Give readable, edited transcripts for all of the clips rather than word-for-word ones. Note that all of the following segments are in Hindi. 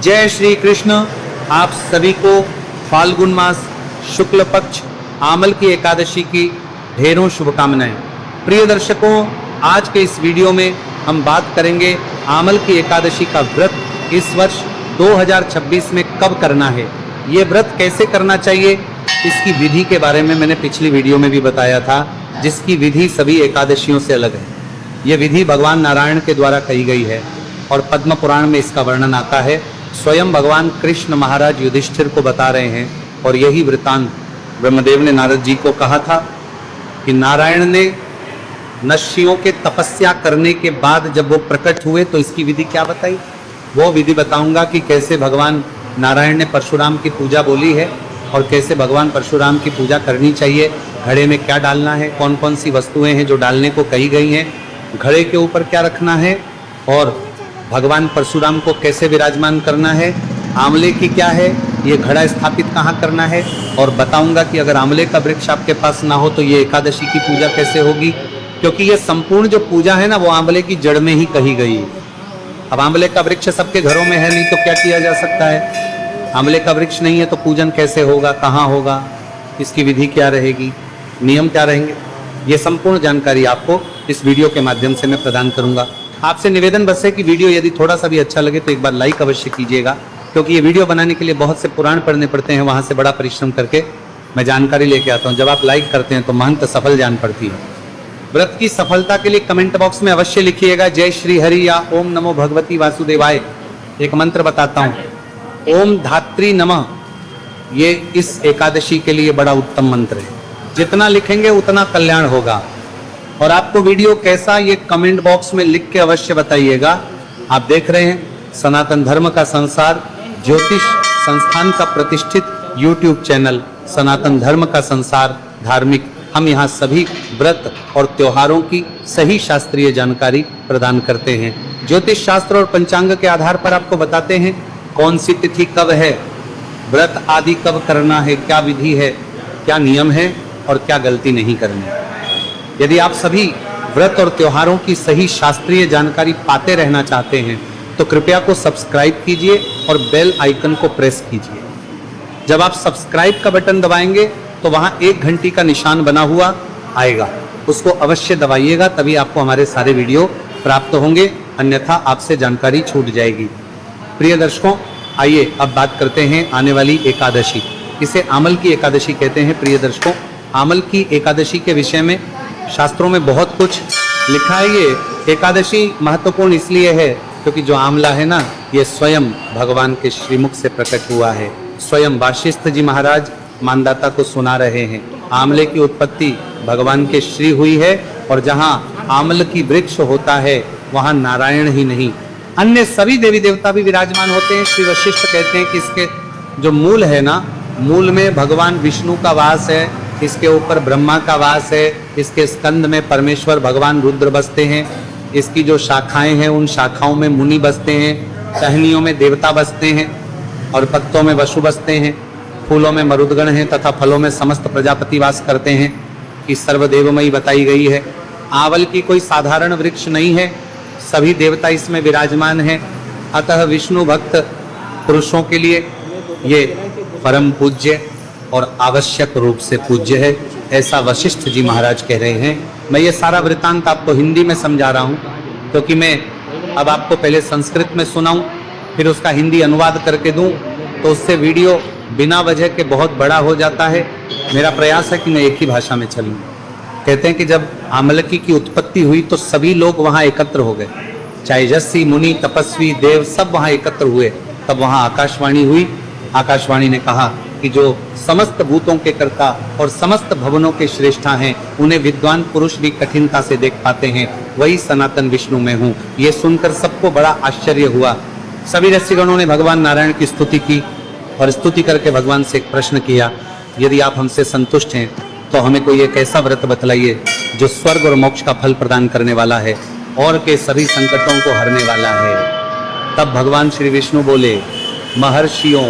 जय श्री कृष्ण। आप सभी को फाल्गुन मास शुक्ल पक्ष आमल की एकादशी की ढेरों शुभकामनाएं। प्रिय दर्शकों, आज के इस वीडियो में हम बात करेंगे आमल की एकादशी का व्रत इस वर्ष 2026 में कब करना है, ये व्रत कैसे करना चाहिए, इसकी विधि के बारे में मैंने पिछली वीडियो में भी बताया था, जिसकी विधि सभी एकादशियों से अलग है। यह विधि भगवान नारायण के द्वारा कही गई है और पद्म पुराण में इसका वर्णन आता है। स्वयं भगवान कृष्ण महाराज युधिष्ठिर को बता रहे हैं और यही वृतांत ब्रह्मदेव ने नारद जी को कहा था कि नारायण ने नश्यों के तपस्या करने के बाद जब वो प्रकट हुए तो इसकी विधि क्या बताई। वो विधि बताऊंगा कि कैसे भगवान नारायण ने परशुराम की पूजा बोली है और कैसे भगवान परशुराम की पूजा करनी चाहिए। घड़े में क्या डालना है, कौन कौन सी वस्तुएं हैं जो डालने को कही गई हैं, घड़े के ऊपर क्या रखना है और भगवान परशुराम को कैसे विराजमान करना है, आंवले की क्या है, ये घड़ा स्थापित कहाँ करना है, और बताऊंगा कि अगर आंवले का वृक्ष आपके पास ना हो तो ये एकादशी की पूजा कैसे होगी, क्योंकि ये संपूर्ण जो पूजा है ना वो आंवले की जड़ में ही कही गई है। अब आंवले का वृक्ष सबके घरों में है नहीं तो क्या किया जा सकता है। आंवले का वृक्ष नहीं है तो पूजन कैसे होगा, कहाँ होगा, इसकी विधि क्या रहेगी, नियम क्या रहेंगे, ये संपूर्ण जानकारी आपको इस वीडियो के माध्यम से मैं प्रदान करूंगा। आपसे निवेदन बस है कि वीडियो यदि थोड़ा सा भी अच्छा लगे तो एक बार लाइक अवश्य कीजिएगा, क्योंकि ये वीडियो बनाने के लिए बहुत से पुराण पढ़ने पड़ते हैं, वहाँ से बड़ा परिश्रम करके मैं जानकारी लेके आता हूँ। जब आप लाइक करते हैं तो महंत सफल जान पड़ती है। व्रत की सफलता के लिए कमेंट बॉक्स में अवश्य लिखिएगा जय श्री हरि या ओम नमो भगवती वासुदेवाय। एक मंत्र बताता हूँ, ओम धात्री नमः, ये इस एकादशी के लिए बड़ा उत्तम मंत्र है। जितना लिखेंगे उतना कल्याण होगा। और आपको वीडियो कैसा, ये कमेंट बॉक्स में लिख के अवश्य बताइएगा। आप देख रहे हैं सनातन धर्म का संसार ज्योतिष संस्थान का प्रतिष्ठित YouTube चैनल सनातन धर्म का संसार धार्मिक। हम यहाँ सभी व्रत और त्योहारों की सही शास्त्रीय जानकारी प्रदान करते हैं। ज्योतिष शास्त्र और पंचांग के आधार पर आपको बताते हैं कौन सी तिथि कब है, व्रत आदि कब करना है, क्या विधि है, क्या नियम है और क्या गलती नहीं करनी। यदि आप सभी व्रत और त्योहारों की सही शास्त्रीय जानकारी पाते रहना चाहते हैं तो कृपया को सब्सक्राइब कीजिए और बेल आइकन को प्रेस कीजिए। जब आप सब्सक्राइब का बटन दबाएंगे तो वहां 1 घंटी का निशान बना हुआ आएगा, उसको अवश्य दबाइएगा, तभी आपको हमारे सारे वीडियो प्राप्त होंगे, अन्यथा आपसे जानकारी छूट जाएगी। प्रिय दर्शकों, आइए अब बात करते हैं आने वाली एकादशी। इसे आमल की एकादशी कहते हैं। प्रिय दर्शकों, आमल की एकादशी के विषय में शास्त्रों में बहुत कुछ लिखा है। ये एकादशी महत्वपूर्ण इसलिए है क्योंकि जो आंवला है ना, ये स्वयं भगवान के श्रीमुख से प्रकट हुआ है। स्वयं वाशिष्ठ जी महाराज मानदाता को सुना रहे हैं। आंवले की उत्पत्ति भगवान के श्री हुई है और जहाँ आंवल की वृक्ष होता है वहाँ नारायण ही नहीं, अन्य सभी देवी देवता भी विराजमान होते हैं। श्री वशिष्ठ कहते हैं कि इसके जो मूल है ना, मूल में भगवान विष्णु का वास है, इसके ऊपर ब्रह्मा का वास है, इसके स्कंद में परमेश्वर भगवान रुद्र बसते हैं, इसकी जो शाखाएं हैं उन शाखाओं में मुनि बसते हैं, टहनियों में देवता बसते हैं और पत्तों में वसु बसते हैं, फूलों में मरुदगण हैं तथा फलों में समस्त प्रजापति वास करते हैं। कि सर्वदेवमयी बताई गई है। आंवल की कोई साधारण वृक्ष नहीं है, सभी देवता इसमें विराजमान हैं। अतः विष्णु भक्त पुरुषों के लिए ये परम पूज्य और आवश्यक रूप से पूज्य है, ऐसा वशिष्ठ जी महाराज कह रहे हैं। मैं ये सारा वृतांत आपको हिंदी में समझा रहा हूँ क्योंकि मैं अब आपको पहले संस्कृत में सुनाऊं फिर उसका हिंदी अनुवाद करके दूं तो उससे वीडियो बिना वजह के बहुत बड़ा हो जाता है। मेरा प्रयास है कि मैं एक ही भाषा में चलूं। कहते हैं कि जब आमलकी की उत्पत्ति हुई तो सभी लोग वहाँ एकत्र हो गए, चाहे यशी मुनि तपस्वी देव सब वहाँ एकत्र हुए। तब वहाँ आकाशवाणी हुई। आकाशवाणी ने कहा कि जो समस्त भूतों के कर्ता और समस्त भवनों के श्रेष्ठा हैं उन्हें विद्वान पुरुष भी कठिनता से देख पाते हैं, वही सनातन विष्णु में हूँ। ये सुनकर सबको बड़ा आश्चर्य हुआ। सभी ऋषिगणों ने भगवान नारायण की स्तुति की और स्तुति करके भगवान से एक प्रश्न किया, यदि आप हमसे संतुष्ट हैं तो हमें कोई एक ऐसा व्रत बतलाइए जो स्वर्ग और मोक्ष का फल प्रदान करने वाला है और के सभी संकटों को हरने वाला है। तब भगवान श्री विष्णु बोले, महर्षियों,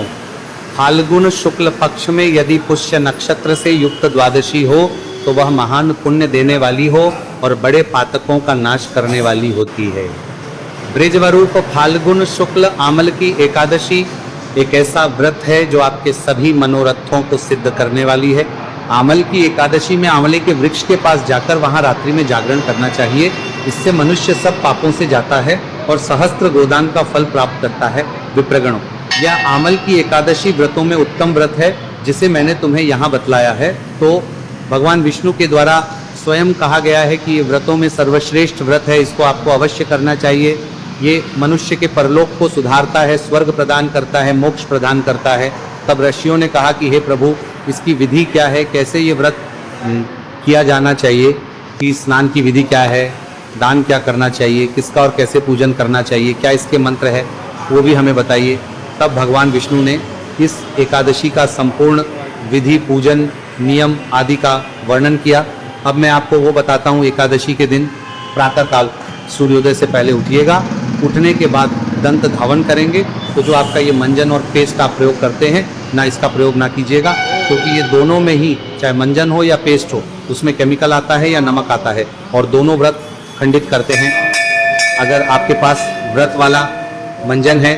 फाल्गुन शुक्ल पक्ष में यदि पुष्य नक्षत्र से युक्त द्वादशी हो तो वह महान पुण्य देने वाली हो और बड़े पातकों का नाश करने वाली होती है। ब्रजवरूप फाल्गुन शुक्ल आमल की एकादशी एक ऐसा व्रत है जो आपके सभी मनोरथों को सिद्ध करने वाली है। आमल की एकादशी में आंवले के वृक्ष के पास जाकर वहां रात्रि में जागरण करना चाहिए। इससे मनुष्य सब पापों से जाता है और सहस्त्र गोदान का फल प्राप्त करता है। विप्रगणों, यह आमल की एकादशी व्रतों में उत्तम व्रत है जिसे मैंने तुम्हें यहाँ बतलाया है। तो भगवान विष्णु के द्वारा स्वयं कहा गया है कि ये व्रतों में सर्वश्रेष्ठ व्रत है, इसको आपको अवश्य करना चाहिए। ये मनुष्य के परलोक को सुधारता है, स्वर्ग प्रदान करता है, मोक्ष प्रदान करता है। तब ऋषियों ने कहा कि हे प्रभु, इसकी विधि क्या है, कैसे ये व्रत किया जाना चाहिए, कि स्नान की विधि क्या है, दान क्या करना चाहिए, किसका और कैसे पूजन करना चाहिए, क्या इसके मंत्र है, वो भी हमें बताइए। तब भगवान विष्णु ने इस एकादशी का संपूर्ण विधि, पूजन, नियम आदि का वर्णन किया। अब मैं आपको वो बताता हूँ। एकादशी के दिन प्रातःकाल सूर्योदय से पहले उठिएगा। उठने के बाद दंत धावन करेंगे। तो जो आपका ये मंजन और पेस्ट आप प्रयोग करते हैं ना, इसका प्रयोग ना कीजिएगा, क्योंकि ये दोनों में ही, चाहे मंजन हो या पेस्ट हो, उसमें केमिकल आता है या नमक आता है और दोनों व्रत खंडित करते हैं। अगर आपके पास व्रत वाला मंजन है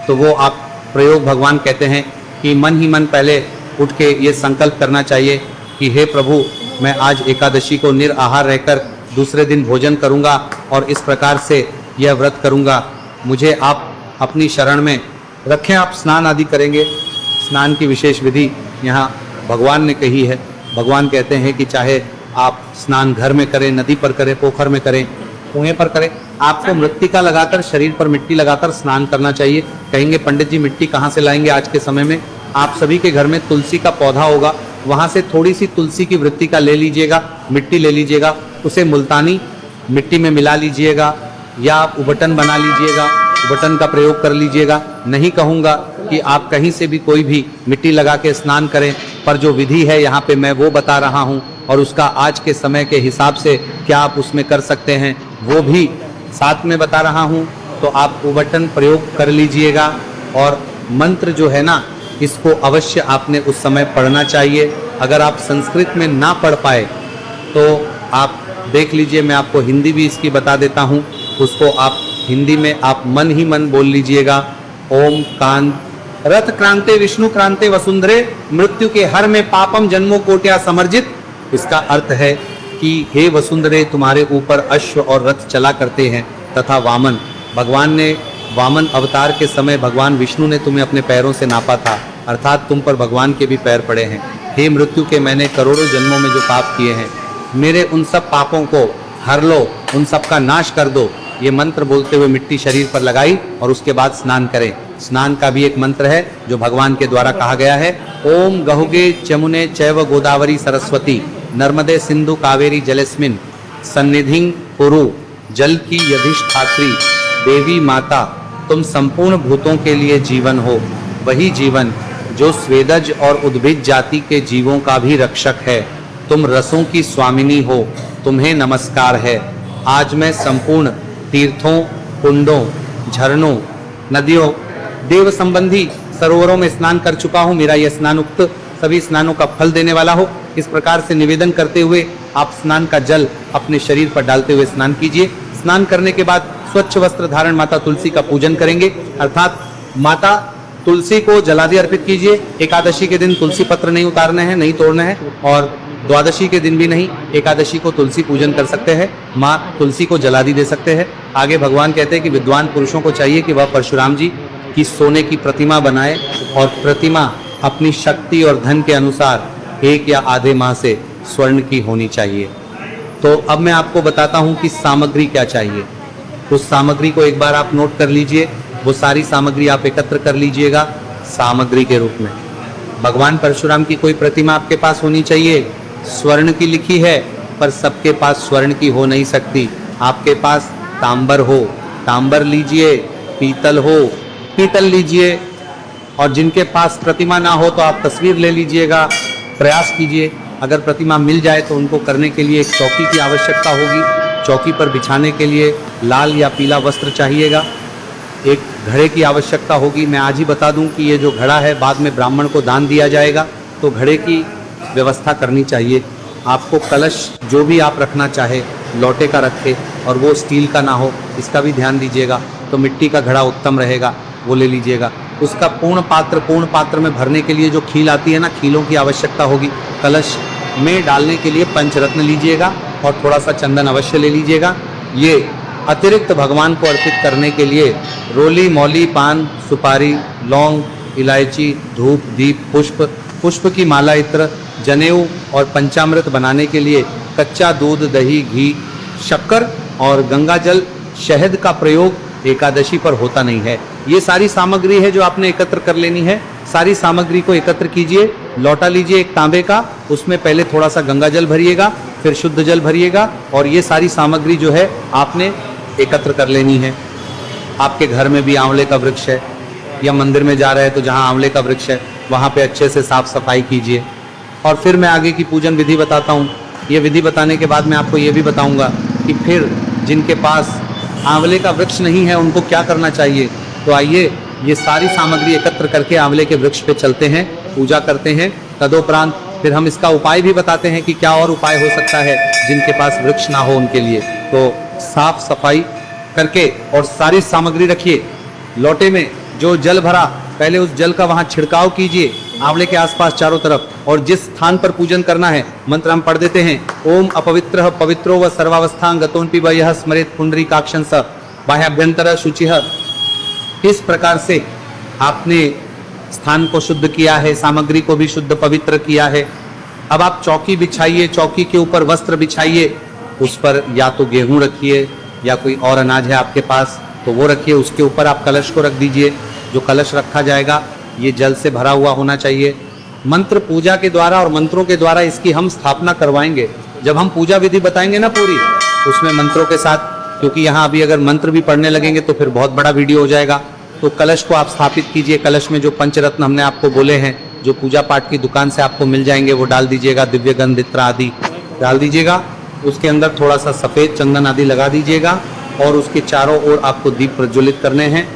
तो वो आप प्रयोग, भगवान कहते हैं कि मन ही मन पहले उठ के ये संकल्प करना चाहिए कि हे प्रभु, मैं आज एकादशी को निराहार रहकर दूसरे दिन भोजन करूंगा और इस प्रकार से यह व्रत करूंगा। मुझे आप अपनी शरण में रखें। आप स्नान आदि करेंगे। स्नान की विशेष विधि यहाँ भगवान ने कही है। भगवान कहते हैं कि चाहे आप स्नान घर में करें, नदी पर करें, पोखर में करें, कुएं पर करें, आपको मृत्तिका लगाकर, शरीर पर मिट्टी लगाकर स्नान करना चाहिए। कहेंगे पंडित जी मिट्टी कहाँ से लाएंगे आज के समय में? आप सभी के घर में तुलसी का पौधा होगा, वहाँ से थोड़ी सी तुलसी की वृत्तिका ले लीजिएगा, मिट्टी ले लीजिएगा, उसे मुल्तानी मिट्टी में मिला लीजिएगा या आप उबटन बना लीजिएगा, उबटन का प्रयोग कर लीजिएगा। नहीं कहूँगा कि आप कहीं से भी कोई भी मिट्टी लगा के स्नान करें, पर जो विधि है यहाँ पे मैं वो बता रहा हूँ और उसका आज के समय के हिसाब से क्या आप उसमें कर सकते हैं वो भी साथ में बता रहा हूँ। तो आप उबटन प्रयोग कर लीजिएगा और मंत्र जो है ना, इसको अवश्य आपने उस समय पढ़ना चाहिए। अगर आप संस्कृत में ना पढ़ पाए तो आप देख लीजिए, मैं आपको हिंदी भी इसकी बता देता हूँ। उसको आप हिंदी में आप मन ही मन बोल लीजिएगा। ओम कांत रथ क्रांते विष्णु क्रांते वसुंधरे मृत्यु के हर में पापम जन्मों कोट्या समर्जित। इसका अर्थ है कि हे वसुंधरे, तुम्हारे ऊपर अश्व और रथ चला करते हैं तथा वामन, भगवान ने वामन अवतार के समय भगवान विष्णु ने तुम्हें अपने पैरों से नापा था, अर्थात तुम पर भगवान के भी पैर पड़े हैं। हे मृत्यु के, मैंने करोड़ों जन्मों में जो पाप किए हैं, मेरे उन सब पापों को हर लो, उन सब का नाश कर दो। ये मंत्र बोलते हुए मिट्टी शरीर पर लगाई और उसके बाद स्नान करें। स्नान का भी एक मंत्र है जो भगवान के द्वारा कहा गया है। ओम गहुगे चमुने चैव गोदावरी सरस्वती नर्मदे सिंधु कावेरी जलेस्मिन सन्निधिं कुरु। जल की यधिष्ठात्री देवी माता, तुम संपूर्ण भूतों के लिए जीवन हो, वही जीवन जो स्वेदज और उद्भिज जाति के जीवों का भी रक्षक है। तुम रसों की स्वामिनी हो, तुम्हें नमस्कार है। आज मैं संपूर्ण तीर्थों, कुंडों, झरनों, नदियों, देव संबंधी सरोवरों में स्नान कर चुका हूँ। मेरा यह स्नान उक्त सभी स्नानों का फल देने वाला हो। इस प्रकार से निवेदन करते हुए आप स्नान का जल अपने शरीर पर डालते हुए स्नान कीजिए। स्नान करने के बाद स्वच्छ वस्त्र धारण माता तुलसी का पूजन करेंगे, अर्थात माता तुलसी को जलादि अर्पित कीजिए। एकादशी के दिन तुलसी पत्र नहीं उतारने हैं, नहीं तोड़ने हैं, और द्वादशी के दिन भी नहीं। एकादशी को तुलसी पूजन कर सकते हैं, माँ तुलसी को जलादि दे सकते हैं। आगे भगवान कहते हैं कि विद्वान पुरुषों को चाहिए कि वह परशुराम जी की सोने की प्रतिमा बनाए और प्रतिमा अपनी शक्ति और धन के अनुसार 1 या आधे माह से स्वर्ण की होनी चाहिए। तो अब मैं आपको बताता हूँ कि सामग्री क्या चाहिए। उस सामग्री को एक बार आप नोट कर लीजिए। वो सारी सामग्री आप एकत्र कर लीजिएगा सामग्री के रूप में। भगवान परशुराम की कोई प्रतिमा आपके पास होनी चाहिए। स्वर्ण की लिखी है, पर सबके पास स्वर्ण की हो नहीं सकती। आपके पास तांबर हो, तांबर लीजिए। पीतल हो, पीतल लीजिए। और जिनके पास प्रतिमा ना हो तो आप तस्वीर ले लीजिएगा। प्रयास कीजिए, अगर प्रतिमा मिल जाए तो उनको करने के लिए एक चौकी की आवश्यकता होगी। चौकी पर बिछाने के लिए लाल या पीला वस्त्र चाहिएगा। एक घड़े की आवश्यकता होगी। मैं आज ही बता दूं कि ये जो घड़ा है बाद में ब्राह्मण को दान दिया जाएगा, तो घड़े की व्यवस्था करनी चाहिए। आपको कलश जो भी आप रखना चाहे लोटे का रखें और वो स्टील का ना हो, इसका भी ध्यान दीजिएगा। तो मिट्टी का घड़ा उत्तम रहेगा, वो ले लीजिएगा। उसका पूर्ण पात्र में भरने के लिए जो खील आती है ना, खीलों की आवश्यकता होगी। कलश में डालने के लिए पंचरत्न लीजिएगा और थोड़ा सा चंदन अवश्य ले लीजिएगा। ये अतिरिक्त भगवान को अर्पित करने के लिए रोली, मौली, पान, सुपारी, लौंग, इलायची, धूप, दीप, पुष्प की माला, इत्र, जनेऊ और पंचामृत बनाने के लिए कच्चा दूध, दही, घी, शक्कर और गंगा जल, शहद का प्रयोग एकादशी पर होता नहीं है। ये सारी सामग्री है जो आपने एकत्र कर लेनी है। सारी सामग्री को एकत्र कीजिए, लौटा लीजिए एक तांबे का, उसमें पहले थोड़ा सा गंगा जल भरिएगा, फिर शुद्ध जल भरिएगा और ये सारी सामग्री जो है आपने एकत्र कर लेनी है। आपके घर में भी आंवले का वृक्ष है या मंदिर में जा रहे हैं तो जहाँ आंवले का वृक्ष है वहाँ पे अच्छे से साफ सफाई कीजिए। और फिर मैं आगे की पूजन विधि बताता हूँ। ये विधि बताने के बाद मैं आपको ये भी बताऊँगा कि फिर जिनके पास आंवले का वृक्ष नहीं है उनको क्या करना चाहिए। तो आइए ये सारी सामग्री एकत्र करके आंवले के वृक्ष पे चलते हैं, पूजा करते हैं। तदोपरांत फिर हम इसका उपाय भी बताते हैं कि क्या और उपाय हो सकता है जिनके पास वृक्ष ना हो उनके लिए। तो साफ सफाई करके और सारी सामग्री रखिए। लोटे में जो जल भरा, पहले उस जल का वहाँ छिड़काव कीजिए आंवले के आसपास चारों तरफ, और जिस स्थान पर पूजन करना है मंत्र हम पढ़ देते हैं। ओम अपवित्र पवित्रो व सर्वावस्थां गतोन्पि वयः स्मरेत पुंडरीकाक्षं स बाह्याभ्यंतर शुचिः। इस प्रकार से आपने स्थान को शुद्ध किया है, सामग्री को भी शुद्ध पवित्र किया है। अब आप चौकी बिछाइए, चौकी के ऊपर वस्त्र बिछाइए, उस पर या तो गेहूं रखिए या कोई और अनाज है आपके पास तो वो रखिए। उसके ऊपर आप कलश को रख दीजिए। जो कलश रखा जाएगा ये जल से भरा हुआ होना चाहिए। मंत्र पूजा के द्वारा और मंत्रों के द्वारा इसकी हम स्थापना करवाएंगे। जब हम पूजा विधि बताएंगे ना पूरी, उसमें मंत्रों के साथ, क्योंकि यहाँ अभी अगर मंत्र भी पढ़ने लगेंगे तो फिर बहुत बड़ा वीडियो हो जाएगा। तो कलश को आप स्थापित कीजिए। कलश में जो पंचरत्न हमने आपको बोले हैं, जो पूजा पाठ की दुकान से आपको मिल जाएंगे, वो डाल दीजिएगा। दिव्य गंध, इत्र आदि डाल दीजिएगा। उसके अंदर थोड़ा सा सफ़ेद चंदन आदि लगा दीजिएगा और उसके चारों ओर आपको दीप प्रज्वलित करने हैं।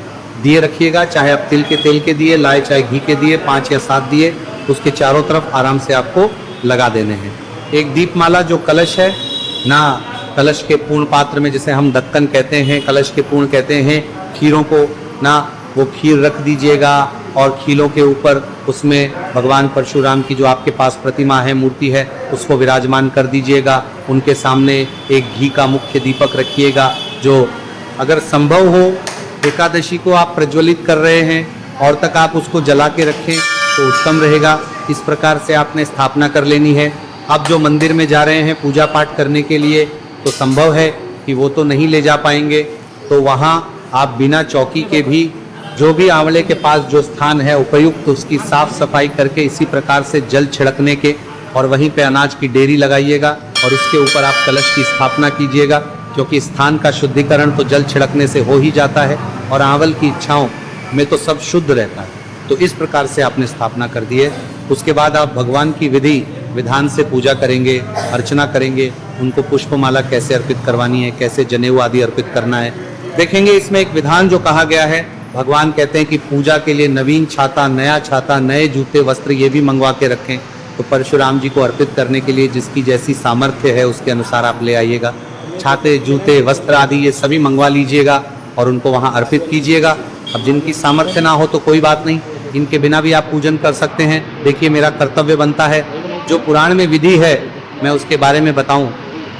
दिए रखिएगा, चाहे आप तिल के तेल के दिए लाए, चाहे घी के दिए, 5 या 7 दिए उसके चारों तरफ आराम से आपको लगा देने हैं। एक दीपमाला जो कलश है ना, कलश के पूर्ण पात्र में, जिसे हम ढक्कन कहते हैं, कलश के पूर्ण कहते हैं, खीरों को ना, वो खीर रख दीजिएगा और खीलों के ऊपर उसमें भगवान परशुराम की जो आपके पास प्रतिमा है, मूर्ति है, उसको विराजमान कर दीजिएगा। उनके सामने एक घी का मुख्य दीपक रखिएगा, जो अगर संभव हो एकादशी को आप प्रज्वलित कर रहे हैं और तक आप उसको जला के रखें तो उत्तम रहेगा। इस प्रकार से आपने स्थापना कर लेनी है। अब जो मंदिर में जा रहे हैं पूजा पाठ करने के लिए, तो संभव है कि वो तो नहीं ले जा पाएंगे, तो वहाँ आप बिना चौकी के भी जो भी आंवले के पास जो स्थान है उपयुक्त, उसकी साफ सफाई करके इसी प्रकार से जल छिड़कने के और वहीं पे अनाज की डेरी लगाइएगा और उसके ऊपर आप कलश की स्थापना कीजिएगा, क्योंकि स्थान का शुद्धिकरण तो जल छिड़कने से हो ही जाता है और आंवल की इच्छाओं में तो सब शुद्ध रहता है। तो इस प्रकार से आपने स्थापना कर दी है। उसके बाद आप भगवान की विधि विधान से पूजा करेंगे, अर्चना करेंगे। उनको पुष्पमाला कैसे अर्पित करवानी है, कैसे जनेऊ आदि अर्पित करना है, देखेंगे। इसमें एक विधान जो कहा गया है, भगवान कहते हैं कि पूजा के लिए नवीन छाता, नया छाता, नए जूते, वस्त्र ये भी मंगवा के रखें। तो परशुराम जी को अर्पित करने के लिए जिसकी जैसी सामर्थ्य है उसके अनुसार आप ले आइएगा। छाते, जूते, वस्त्र आदि ये सभी मंगवा लीजिएगा और उनको वहाँ अर्पित कीजिएगा। अब जिनकी सामर्थ्य ना हो तो कोई बात नहीं, इनके बिना भी आप पूजन कर सकते हैं। देखिए, मेरा कर्तव्य बनता है, जो पुराण में विधि है मैं उसके बारे में बताऊं।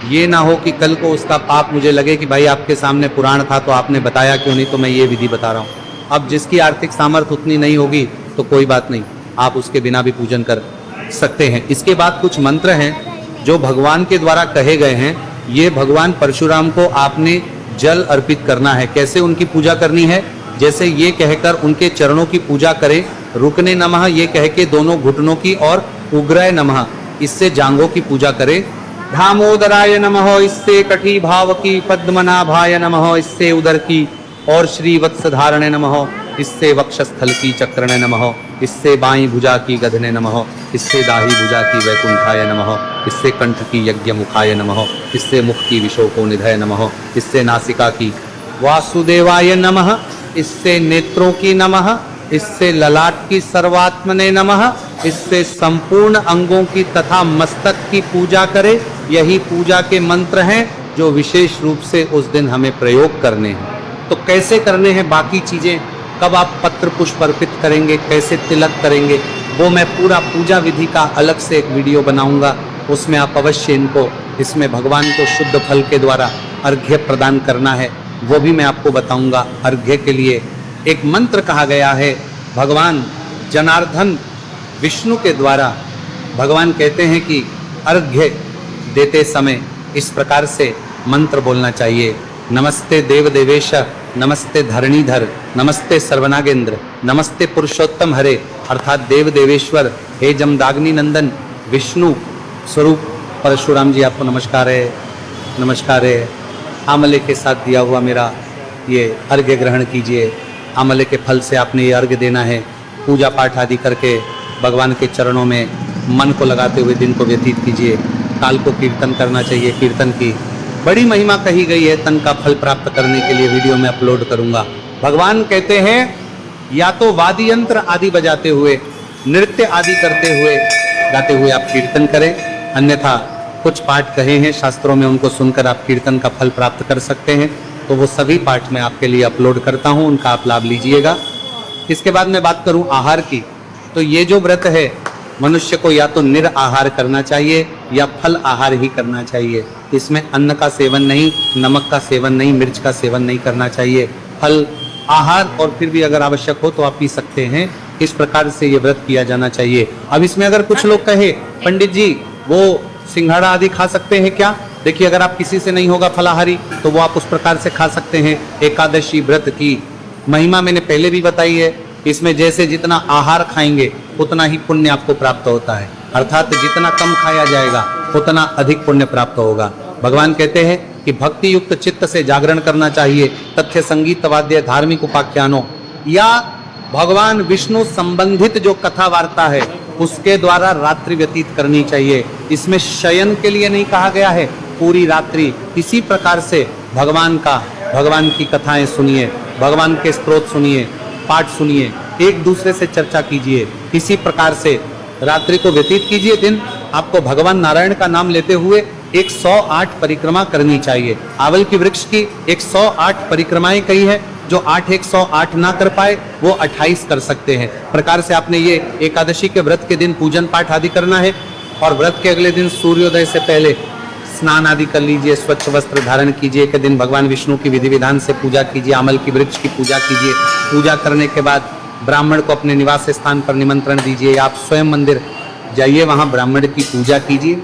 ये ना हो कि कल को उसका पाप मुझे लगे कि भाई आपके सामने पुराण था तो आपने बताया क्यों नहीं, तो मैं ये विधि बता रहा हूँ। अब जिसकी आर्थिक सामर्थ्य उतनी नहीं होगी तो कोई बात नहीं, आप उसके बिना भी पूजन कर सकते हैं। इसके बाद कुछ मंत्र हैं जो भगवान के द्वारा कहे गए हैं। ये भगवान परशुराम को आपने जल अर्पित करना है। कैसे उनकी पूजा करनी है? जैसे ये कहकर उनके चरणों की पूजा करें। रुकने नमः ये कह के दोनों घुटनों की, और उग्राय नमः इससे जांघों की पूजा करें। धामोदराय नमः इससे कटी भाव की, पद्मनाभाय नमः इससे उदर की, और श्री वत्सधारणे नमः इससे वक्षस्थल की, चक्रणे नमः इससे बाईं भुजा की, गधने नमः इससे दाही भुजा की, वैकुंठाय नमः इससे कंठ की, यज्ञ मुखाय नमः इससे मुख की, विशोकोनिधय नमः इससे नासिका की, वासुदेवाय नमः इससे नेत्रों की नमः इससे ललाट की, सर्वात्मने नमः इससे संपूर्ण अंगों की तथा मस्तक की पूजा करे। यही पूजा के मंत्र हैं जो विशेष रूप से उस दिन हमें प्रयोग करने हैं। तो कैसे करने हैं बाकी चीज़ें, कब आप पत्र पुष्प अर्पित करेंगे, कैसे तिलक करेंगे, वो मैं पूरा पूजा विधि का अलग से एक वीडियो बनाऊंगा। उसमें आप अवश्य इनको, इसमें भगवान को शुद्ध फल के द्वारा अर्घ्य प्रदान करना है, वो भी मैं आपको बताऊंगा। अर्घ्य के लिए एक मंत्र कहा गया है, भगवान जनार्दन विष्णु के द्वारा भगवान कहते हैं कि अर्घ्य देते समय इस प्रकार से मंत्र बोलना चाहिए। नमस्ते देव देवेश, नमस्ते धरणीधर, नमस्ते सर्वनागेंद्र, नमस्ते पुरुषोत्तम हरे, अर्थात देव देवेश्वर, हे जमदाग्नि नंदन विष्णु स्वरूप परशुराम जी आपको नमस्कार है, नमस्कार है। आमले के साथ दिया हुआ मेरा ये अर्घ्य ग्रहण कीजिए। आमले के फल से आपने ये अर्घ्य देना है। पूजा पाठ आदि करके भगवान के चरणों में मन को लगाते हुए दिन को व्यतीत कीजिए। काल को कीर्तन करना चाहिए, कीर्तन की बड़ी महिमा कही गई है। तन का फल प्राप्त करने के लिए वीडियो में अपलोड करूंगा। भगवान कहते हैं या तो वाद्य यंत्र आदि बजाते हुए, नृत्य आदि करते हुए, गाते हुए आप कीर्तन करें, अन्यथा कुछ पाठ कहे हैं शास्त्रों में, उनको सुनकर आप कीर्तन का फल प्राप्त कर सकते हैं। तो वो सभी पाठ मैं आपके लिए अपलोड करता हूँ, उनका आप लाभ लीजिएगा। इसके बाद मैं बात करूँ आहार की, तो ये जो व्रत है मनुष्य को या तो निराहार करना चाहिए या फल आहार ही करना चाहिए। इसमें अन्न का सेवन नहीं, नमक का सेवन नहीं, मिर्च का सेवन नहीं करना चाहिए। फल आहार और फिर भी अगर आवश्यक हो तो आप पी सकते हैं। इस प्रकार से ये व्रत किया जाना चाहिए। अब इसमें अगर कुछ लोग कहे पंडित जी वो सिंघाड़ा आदि खा सकते हैं क्या? देखिए, अगर आप किसी से नहीं होगा फलाहारी तो वो आप उस प्रकार से खा सकते हैं। एकादशी व्रत की महिमा मैंने पहले भी बताई है। इसमें जैसे जितना आहार खाएंगे उतना ही पुण्य आपको प्राप्त होता है, अर्थात जितना कम खाया जाएगा उतना अधिक पुण्य प्राप्त होगा। भगवान कहते हैं कि भक्ति युक्त चित्त से जागरण करना चाहिए। तथ्य संगीत वाद्य धार्मिक उपाख्यानों या भगवान विष्णु संबंधित जो कथा वार्ता है उसके द्वारा रात्रि व्यतीत करनी चाहिए। इसमें शयन के लिए नहीं कहा गया है, पूरी रात्रि इसी प्रकार से भगवान की कथाएं सुनिए, भगवान के स्तोत्र सुनिए, पाठ सुनिए, एक दूसरे से चर्चा कीजिए, इसी प्रकार से रात्रि को व्यतीत कीजिए। दिन आपको भगवान नारायण का नाम लेते हुए 108 परिक्रमा करनी चाहिए। आवल की वृक्ष की 108 परिक्रमाएं कही है। जो 108 ना कर पाए वो 28 कर सकते हैं। प्रकार से आपने ये एकादशी के व्रत के दिन पूजन पाठ आदि करना है और व्रत के अगले दिन सूर्योदय से पहले स्नान आदि कर लीजिए, स्वच्छ वस्त्र धारण कीजिए के दिन भगवान विष्णु की विधि विधान से पूजा कीजिए, आमल की वृक्ष की पूजा कीजिए। पूजा करने के बाद ब्राह्मण को अपने निवास स्थान पर निमंत्रण दीजिए। आप स्वयं मंदिर जाइए, वहाँ ब्राह्मण की पूजा कीजिए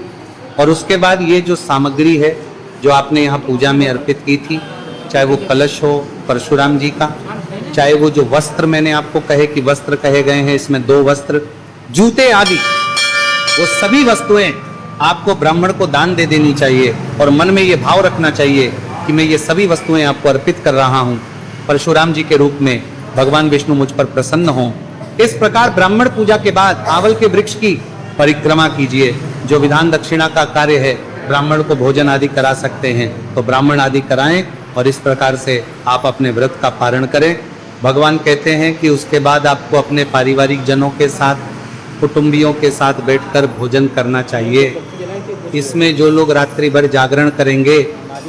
और उसके बाद ये जो सामग्री है जो आपने यहाँ पूजा में अर्पित की थी, चाहे वो कलश हो परशुराम जी का, चाहे वो जो वस्त्र मैंने आपको कहे कि वस्त्र कहे गए हैं, इसमें 2 वस्त्र, जूते आदि, वो सभी वस्तुएं आपको ब्राह्मण को दान दे देनी चाहिए और मन में ये भाव रखना चाहिए कि मैं ये सभी वस्तुएं आपको अर्पित कर रहा हूँ परशुराम जी के रूप में, भगवान विष्णु मुझ पर प्रसन्न हों। इस प्रकार ब्राह्मण पूजा के बाद आवल के वृक्ष की परिक्रमा कीजिए। जो विधान दक्षिणा का कार्य है, ब्राह्मण को भोजन आदि करा सकते हैं तो ब्राह्मण आदि कराएं और इस प्रकार से आप अपने व्रत का पारण करें। भगवान कहते हैं कि उसके बाद आपको अपने पारिवारिक जनों के साथ, कुटुंबियों के साथ बैठकर भोजन करना चाहिए। इसमें जो लोग रात्रि भर जागरण करेंगे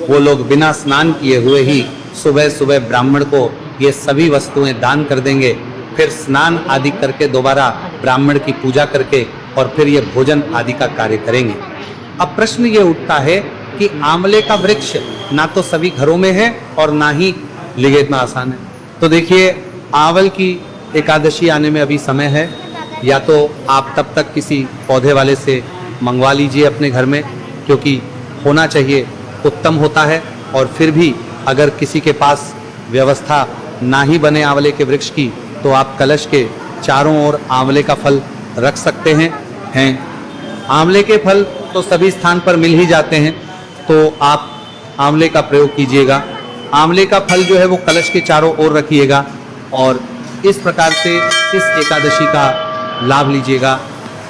वो लोग बिना स्नान किए हुए ही सुबह सुबह ब्राह्मण को ये सभी वस्तुएं दान कर देंगे। फिर स्नान आदि करके दोबारा ब्राह्मण की पूजा करके और फिर ये भोजन आदि का कार्य करेंगे। अब प्रश्न ये उठता है कि आंवले का वृक्ष ना तो सभी घरों में है और ना ही लिगे इतना आसान है। तो देखिए, आंवल की एकादशी आने में अभी समय है, या तो आप तब तक किसी पौधे वाले से मंगवा लीजिए अपने घर में, क्योंकि होना चाहिए उत्तम होता है। और फिर भी अगर किसी के पास व्यवस्था ना ही बने आंवले के वृक्ष की तो आप कलश के चारों ओर आंवले का फल रख सकते हैं। आंवले के फल तो सभी स्थान पर मिल ही जाते हैं, तो आप आंवले का प्रयोग कीजिएगा। आंवले का फल जो है वो कलश के चारों ओर रखिएगा और इस प्रकार से इस एकादशी का लाभ लीजिएगा।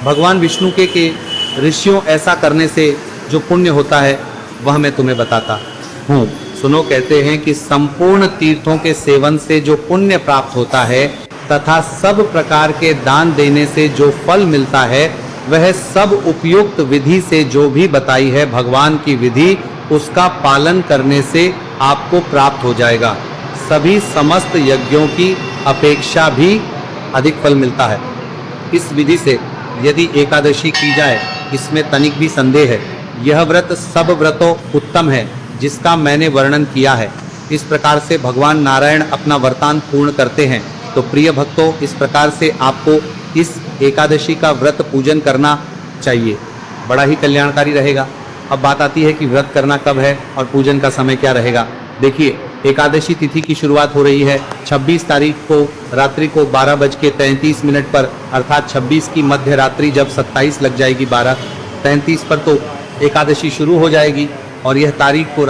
भगवान विष्णु के ऋषियों ऐसा करने से जो पुण्य होता है वह मैं तुम्हें बताता हूँ। सुनो, कहते हैं कि संपूर्ण तीर्थों के सेवन से जो पुण्य प्राप्त होता है तथा सब प्रकार के दान देने से जो फल मिलता है वह सब उपयुक्त विधि से जो भी बताई है भगवान की विधि, उसका पालन करने से आपको प्राप्त हो जाएगा। सभी समस्त यज्ञों की अपेक्षा भी अधिक फल मिलता है। इस विधि से यदि एकादशी की जाए, इसमें तनिक भी संदेह है। यह व्रत सब व्रतों उत्तम है जिसका मैंने वर्णन किया है। इस प्रकार से भगवान नारायण अपना वरदान पूर्ण करते हैं। तो प्रिय भक्तों, इस प्रकार से आपको इस एकादशी का व्रत पूजन करना चाहिए, बड़ा ही कल्याणकारी रहेगा। अब बात आती है कि व्रत करना कब है और पूजन का समय क्या रहेगा। देखिए, एकादशी तिथि की शुरुआत हो रही है 26 तारीख को रात्रि को 12:33 पर, अर्थात 26 की मध्य रात्रि जब 27 लग जाएगी 12:33 पर, तो एकादशी शुरू हो जाएगी और यह तारीख को